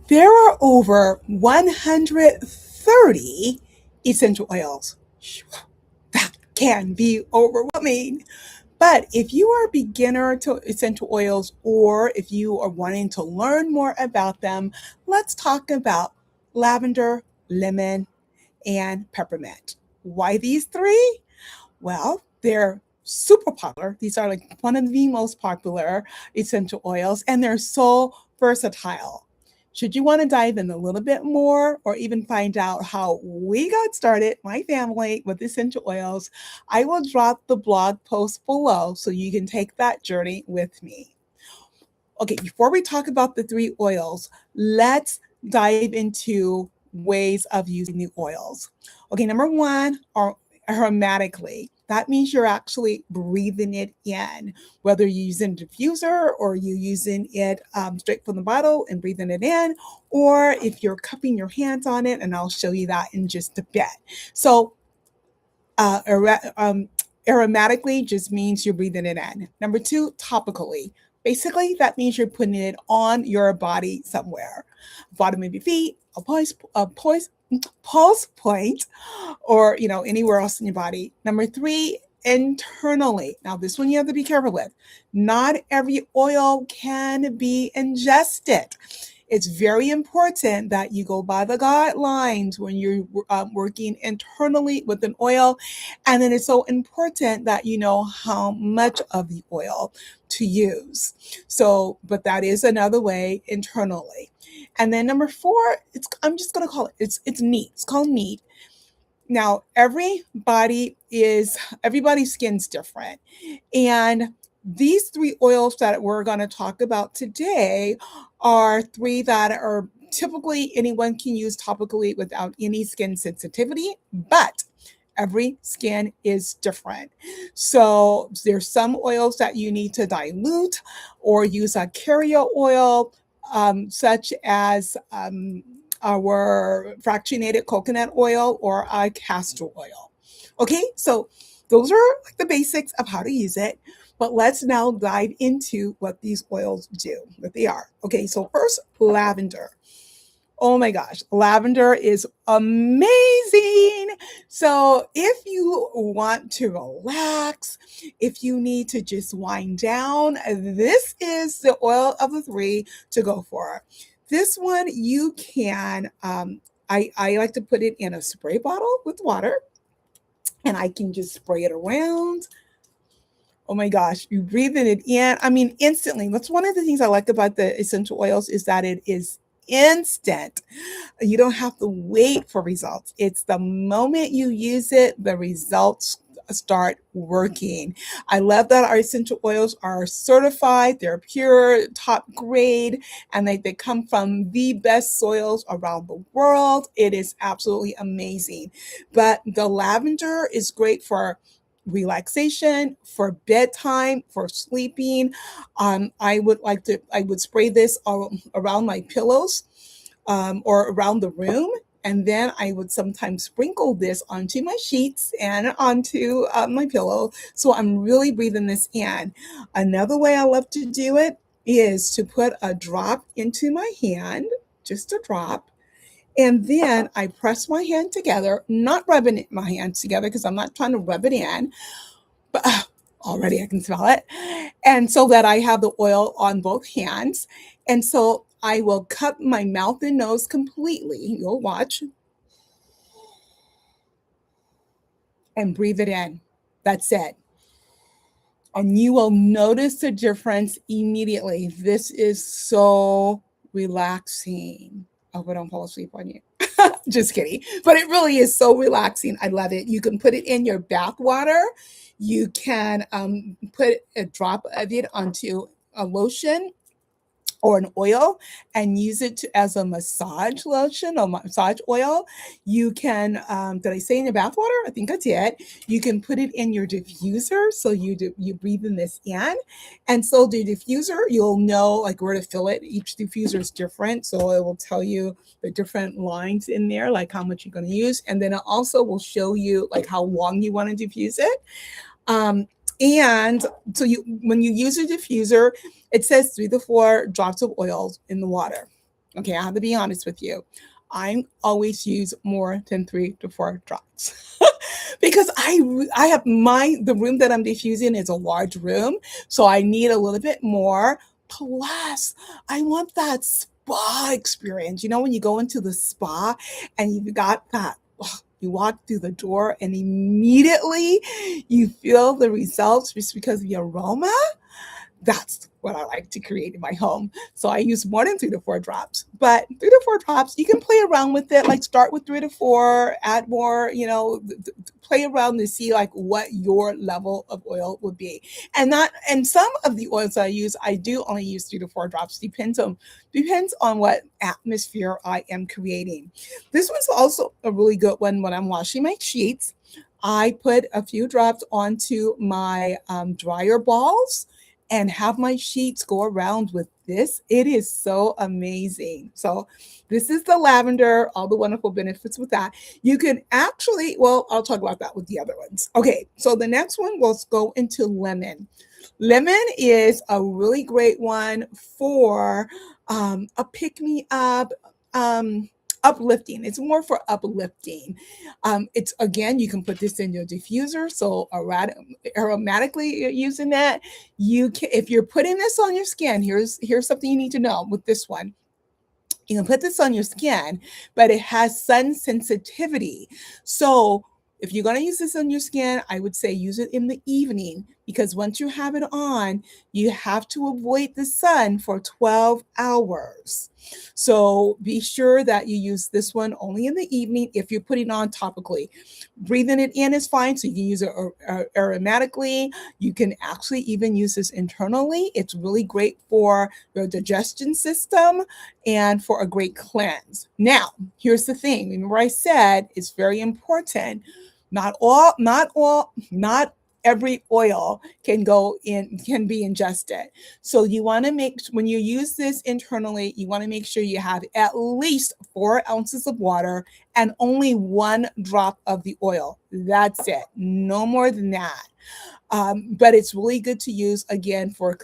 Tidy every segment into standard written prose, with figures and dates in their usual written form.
There are over 130 essential oils. That can be overwhelming. But if you are a beginner to essential oils or if you are wanting to learn more about them, let's talk about lavender, lemon, and peppermint. Why these three? Well, they're super popular. These are like one of the most popular essential oils, and they're so versatile. Should you want to dive in a little bit more or even find out how we got started, my family, with essential oils, I will drop the blog post below so you can take that journey with me. Okay, before we talk about the three oils, let's dive into ways of using the oils. Okay, number one are aromatically. That means you're actually breathing it in, whether you're using a diffuser or you're using it straight from the bottle and breathing it in, or if you're cupping your hands on it, and I'll show you that in just a bit. So, uh, aromatically just means you're breathing it in. Number two, topically. Basically, that means you're putting it on your body somewhere, bottom of your feet, pulse point, or anywhere else in your body. Number three, internally. Now, this one you have to be careful with. Not every oil can be ingested. It's very important that you go by the guidelines when you're working internally with an oil. And then it's so important that you know how much of the oil to use. So, but that is another way internally. And then number four, I'm just going to call it's neat. It's called neat. Now, everybody's skin's different. And these three oils that we're going to talk about today are three that are typically anyone can use topically without any skin sensitivity, but every skin is different. So there's some oils that you need to dilute or use a carrier oil, such as our fractionated coconut oil or a castor oil. Okay, so those are like the basics of how to use it. But let's now dive into what these oils do, what they are. Okay, so first, lavender. Oh my gosh, lavender is amazing. So, if you want to relax, if you need to just wind down, this is the oil of the three to go for. This one you can, I like to put it in a spray bottle with water and I can just spray it around. Oh my gosh, you breathing it in. I mean, instantly. That's one of the things I like about the essential oils is that it is instant. You don't have to wait for results. It's the moment you use it, the results start working. I love that our essential oils are certified, they're pure, top grade, and they come from the best soils around the world. It is absolutely amazing. But the lavender is great for relaxation, for bedtime, for sleeping. I would spray this all around my pillows or around the room. And then I would sometimes sprinkle this onto my sheets and onto my pillow. So I'm really breathing this in. Another way I love to do it is to put a drop into my hand, just a drop. And then I press my hand together, not rubbing my hands together because I'm not trying to rub it in, but already I can smell it. And so that I have the oil on both hands. And so I will cup my mouth and nose completely. You'll watch and breathe it in. That's it. And you will notice the difference immediately. This is so relaxing. I hope I don't fall asleep on you. Just kidding. But it really is so relaxing. I love it. You can put it in your bath water. You can put a drop of it onto a lotion or an oil and use it as a massage lotion or massage oil. You can, did I say in your bath water? I think I did. You can put it in your diffuser. So you breathe in this in. And so the diffuser, you'll know like where to fill it. Each diffuser is different. So it will tell you the different lines in there, like how much you're going to use. And then it also will show you like how long you want to diffuse it. And so when you use a diffuser, it says 3 to 4 drops of oil in the water. Okay, I have to be honest with you. I always use more than 3 to 4 drops because I have the room that I'm diffusing is a large room, so I need a little bit more. Plus, I want that spa experience. You know, when you go into the spa and you've got that. You walk through the door and immediately you feel the results just because of the aroma. That's what I like to create in my home. So I use more than 3 to 4 drops, but 3 to 4 drops, you can play around with it. Like start with 3 to 4, add more, play around to see like what your level of oil would be. And some of the oils that I use, I do only use 3 to 4 drops. Depends on what atmosphere I am creating. This one's also a really good one when I'm washing my sheets. I put a few drops onto my dryer balls and have my sheets go around with this. It is so amazing. So this is the lavender, all the wonderful benefits with that. You can actually, well, I'll talk about that with the other ones. Okay, so the next one, let's go into lemon. Lemon is a really great one for a pick me up, uplifting. It's more for uplifting. It's again, you can put this in your diffuser. So aromatically you're using that. You can, if you're putting this on your skin, here's something you need to know with this one. You can put this on your skin, but it has sun sensitivity. So if you're going to use this on your skin, I would say use it in the evening because once you have it on, you have to avoid the sun for 12 hours. So be sure that you use this one only in the evening if you're putting on topically. Breathing it in is fine, so you can use it aromatically. You can actually even use this internally. It's really great for your digestion system and for a great cleanse. Now, here's the thing. Remember I said it's very important. Not every oil can be ingested. So you want to when you use this internally, you want to make sure you have at least 4 ounces of water and only 1 drop of the oil. That's it. No more than that. But it's really good to use again for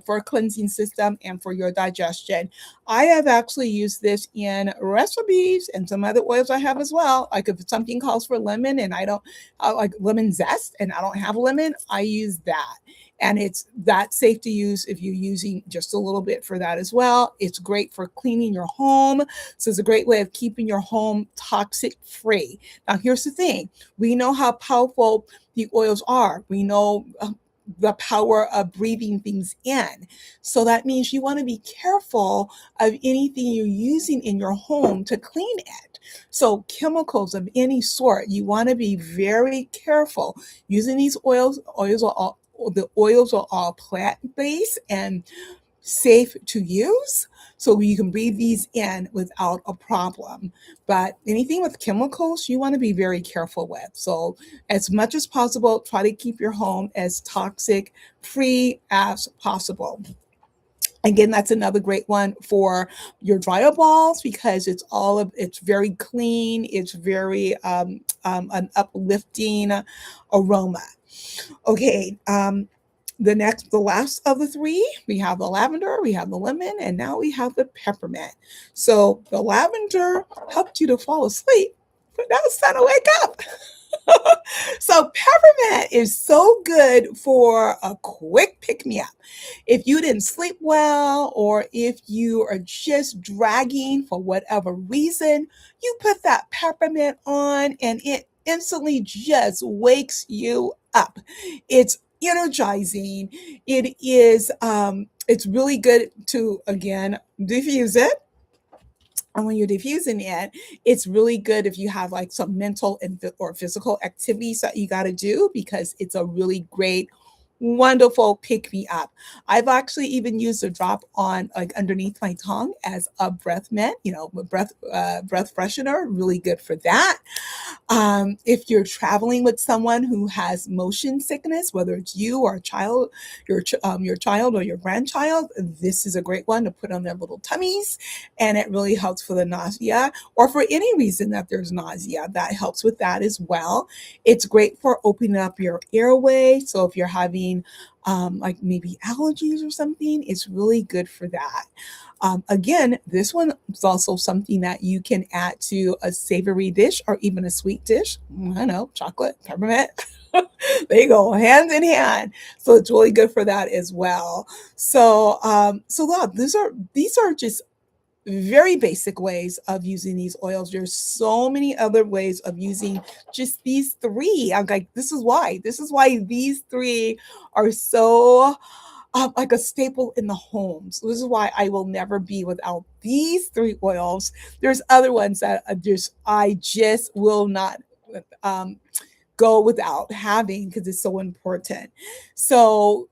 for a cleansing system and for your digestion. I have actually used this in recipes and some other oils I have as well. Like if something calls for lemon and I don't like lemon zest and I don't have lemon, I use that. And it's that safe to use if you're using just a little bit for that as well. It's great for cleaning your home. So it's a great way of keeping your home toxic free. Now, here's the thing. We know how powerful the oils are. We know the power of breathing things in. So that means you want to be careful of anything you're using in your home to clean it. So chemicals of any sort, you want to be very careful using these oils. The oils are all plant-based and safe to use, so you can breathe these in without a problem. But anything with chemicals, you want to be very careful with. So as much as possible, try to keep your home as toxic free as possible. Again, that's another great one for your dryer balls because it's very clean. It's very an uplifting aroma. Okay, the last of the 3, we have the lavender, we have the lemon, and now we have the peppermint. So the lavender helped you to fall asleep, but now it's time to wake up. So peppermint is so good for a quick pick-me-up. If you didn't sleep well or if you are just dragging for whatever reason, you put that peppermint on and it instantly just wakes you up. It's energizing. It's really good to again diffuse it. And when you're diffusing it, it's really good if you have like some mental or physical activities that you got to do because it's a really great, wonderful pick me up. I've actually even used a drop on like underneath my tongue as a breath mint, breath freshener. Really good for that. If you're traveling with someone who has motion sickness, whether it's you or a child, your child or your grandchild, this is a great one to put on their little tummies, and it really helps for the nausea or for any reason that there's nausea. That helps with that as well. It's great for opening up your airway. So if you're having like maybe allergies or something, it's really good for that. Again, this one is also something that you can add to a savory dish or even a sweet dish. I know, chocolate, peppermint. They go hand in hand. So it's really good for that as well. So yeah, these are just very basic ways of using these oils. There's so many other ways of using just these three. I'm like, this is why. This is why these three are so like a staple in the home. So this is why I will never be without these three oils. There's other ones that I just will not um, go without having because it's so important. So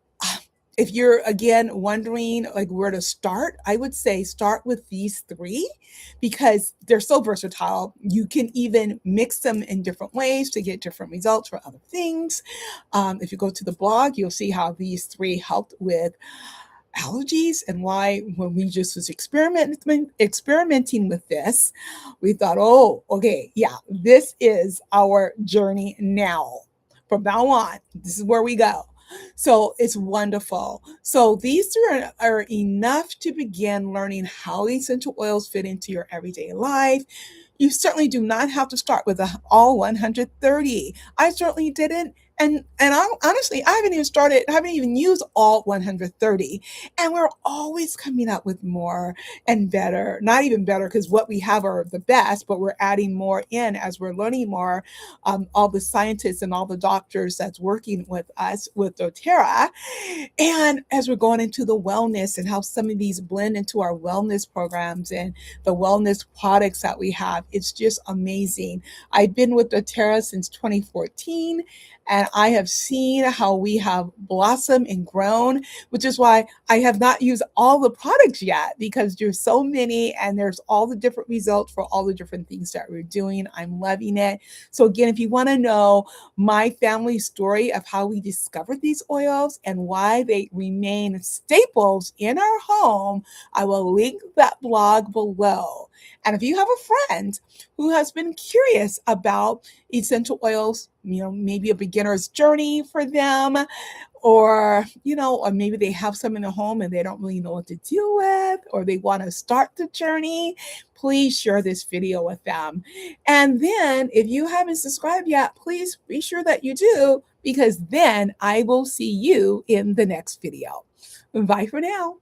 if you're again wondering like where to start, I would say start with these three because they're so versatile. You can even mix them in different ways to get different results for other things. If you go to the blog, you'll see how these three helped with allergies and why when we just was experimenting with this, we thought, oh, okay, yeah, this is our journey now. From now on, this is where we go. So it's wonderful. So these two are enough to begin learning how essential oils fit into your everyday life. You certainly do not have to start with all 130. I certainly didn't. Honestly, I haven't even used all 130. And we're always coming up with more and better, not even better because what we have are the best, but we're adding more in as we're learning more. All the scientists and all the doctors that's working with us with doTERRA. And as we're going into the wellness and how some of these blend into our wellness programs and the wellness products that we have, it's just amazing. I've been with doTERRA since 2014 and I have seen how we have blossomed and grown, which is why I have not used all the products yet because there's so many and there's all the different results for all the different things that we're doing. I'm loving it. So again, if you want to know my family story of how we discovered these oils and why they remain staples in our home, I will link that blog below. And if you have a friend who has been curious about essential oils, maybe a beginner's journey for them, or maybe they have some in the home and they don't really know what to do with, or they want to start the journey, please share this video with them. And then if you haven't subscribed yet, please be sure that you do, because then I will see you in the next video. Bye for now.